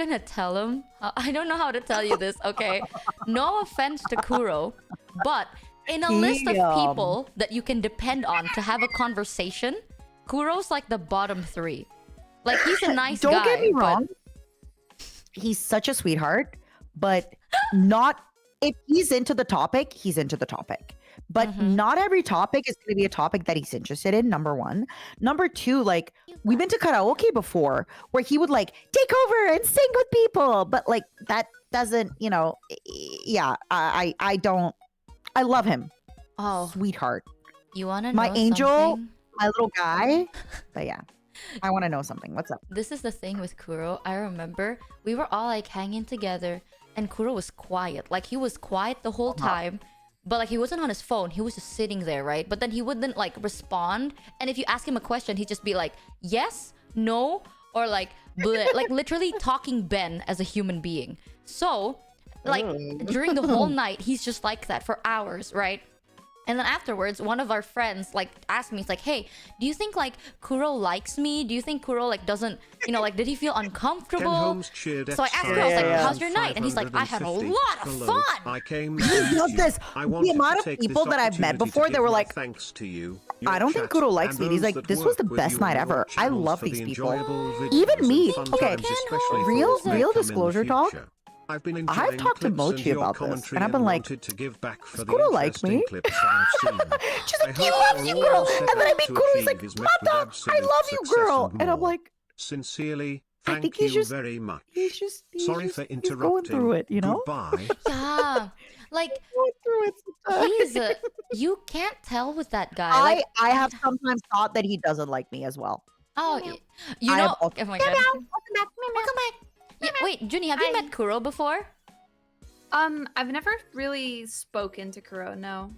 gonna tell him. I don't know how to tell you this. Okay, no offense to Kuro, but in a list of people that you can depend on to have a conversation, Kuro's like the bottom 3. Like he's a nice guy. Don't get me wrong. He's such a sweetheart, but not if he's into the topic, he's into the topic. But not every topic is going to be a topic that he's interested in, number 1. Number 2, like, we've been to karaoke before where he would, like, take over and sing with people. But, like, that doesn't, yeah, I don't, I love him. Oh, sweetheart. You want to know my angel, something? My little guy. But, yeah. I want to know something. What's up? This is the thing with Kuro. I remember we were all like hanging together and Kuro was quiet. Like he was quiet the whole time, but like he wasn't on his phone. He was just sitting there, right? But then he wouldn't like respond. And if you ask him a question, he'd just be like, yes, no, or like, bleh. Like literally talking Ben as a human being. So like during the whole night, he's just like that for hours, right? And then afterwards, one of our friends like asked me, it's like, hey, do you think like Kuro likes me? Do you think Kuro like doesn't, like, did he feel uncomfortable? So I asked Kuro, I was like, how's your night? And he's like, I had a lot of fun. He loves this. The amount of people that I've met before, they were like, thanks to you. I don't think Kuro likes me. And he's like, this was the best night ever. I love these people. Even me. Okay, real disclosure talk. I've talked to Mochi about this, and I've been like, does Kuro like me? She's like, he loves you, girl! And then I meet Kuro, he's like, Mata, I love you, girl! And I'm like, sincerely, thank you very much. Sorry for interrupting. He's going through it, Goodbye. Yeah. Like, you can't tell with that guy. Like, I have sometimes thought that he doesn't like me as well. Oh, you know, oh my god. Welcome back. Yeah, wait, Junie, have you met Kuro before? I've never really spoken to Kuro, no.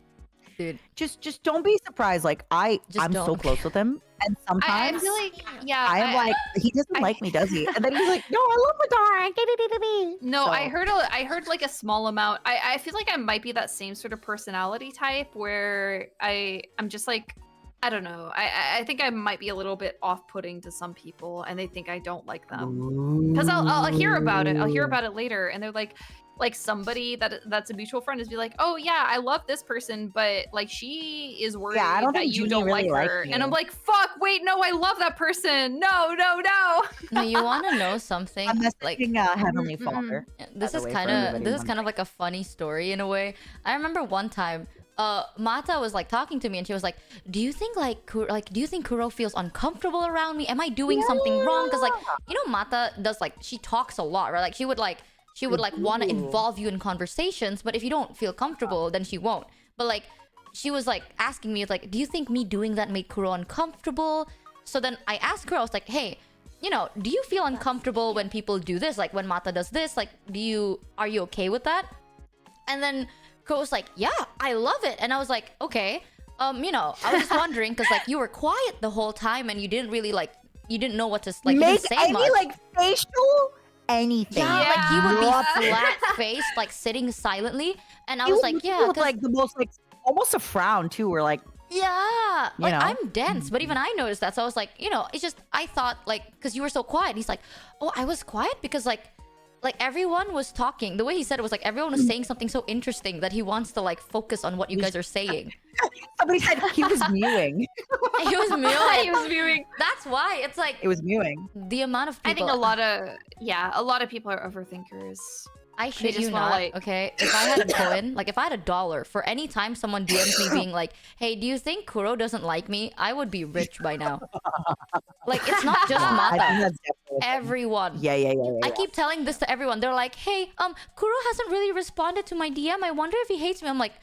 Dude, just don't be surprised. Like I'm so close with him, and sometimes I feel like, yeah, I'm like, he doesn't like me, does he? And then he's like, no, I love Madara. No, so. I heard like a small amount. I feel like I might be that same sort of personality type where I'm just like, I don't know. I think I might be a little bit off-putting to some people, and they think I don't like them. Because I'll hear about it. I'll hear about it later, and they're like somebody that's a mutual friend is be like, oh yeah, I love this person, but like she is worried that you don't really like her. And I'm like, fuck, wait, no, I love that person. No. No, you want to know something? I'm messaging Heavenly Father. This is kind of like a funny story in a way. I remember one time. Mata was like talking to me and she was like, do you think Kuro feels uncomfortable around me? Am I doing something wrong? Because like, Mata does like, she talks a lot, right? Like she would want to involve you in conversations, but if you don't feel comfortable, then she won't. But like, she was like asking me, like, do you think me doing that made Kuro uncomfortable? So then I asked Kuro, I was like, hey, do you feel uncomfortable when people do this? Like when Mata does this, like, are you okay with that? And then Kuro was like, yeah, I love it. And I was like, okay, I was just wondering because like you were quiet the whole time and you didn't really like, you didn't know what to like make say any much. Like facial anything. Yeah, like he would be flat faced, like sitting silently, and I was like, yeah, with like the most like almost a frown too. We're like, yeah, like I'm dense, but even I noticed that. So I was like, it's just I thought like because you were so quiet. He's like, oh, I was quiet because like everyone was talking. The way he said it was like everyone was saying something so interesting that he wants to like focus on what you guys are saying. Somebody said he was mewing. He was mewing. He was mewing. That's why it's like it was mewing. The amount of people. I think a lot of people are overthinkers. I shit you not, like... okay? If I had a coin, like if I had $1 for any time someone DMs me being like, hey, do you think Kuro doesn't like me? I would be rich by now. Like, it's not just Mata. Everyone. Yeah. I keep telling this to everyone. They're like, hey, Kuro hasn't really responded to my DM. I wonder if he hates me. I'm like,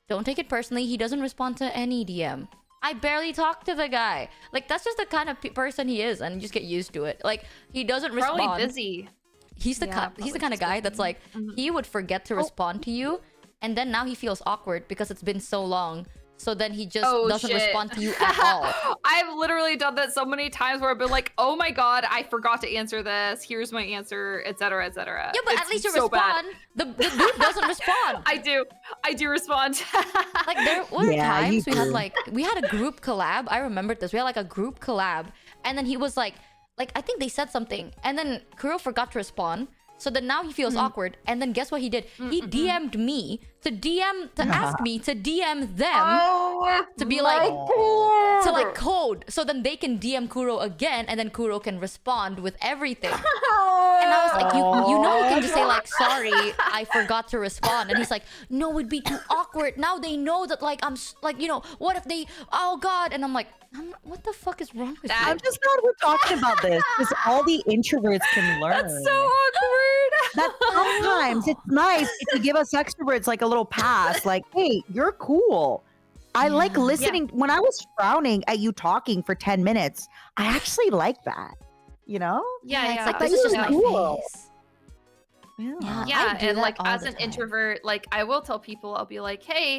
don't take it personally. He doesn't respond to any DM. I barely talk to the guy. Like, that's just the kind of person he is, and you just get used to it. Like, he doesn't respond. Probably busy. He's the kind of guy that's like, he would forget to respond to you, and then now he feels awkward because it's been so long. So then he just doesn't respond to you at all. I've literally done that so many times where I've been like, oh my god, I forgot to answer this. Here's my answer, etc., etc. Yeah, but at least you respond. The dude doesn't respond. I do respond. Like there were times we had a group collab. I remembered this. We had like a group collab, and then he was like I think they said something, and then Kuro forgot to respond. So then now he feels awkward. And then guess what he did? He DM'd me to ask me to DM them to be like, to like code. So then they can DM Kuro again, and then Kuro can respond with everything. And I was like, you know, you can just say like, sorry, I forgot to respond. And he's like, no, it'd be too awkward. Now they know that like like, you know, what if they, oh God. And I'm like, what the fuck is wrong with you? I'm just glad we're talking about this because all the introverts can learn. That's so awkward. That sometimes it's nice if you give us extroverts like a little pass, like, hey, you're cool. I like listening. When I was frowning at you talking for 10 minutes, I actually like that. You know? Yeah, it's like, That this is just is my cool. face. Yeah. I Yeah, do and that like all as the an time. introvert, like I will tell people, I'll be like, hey,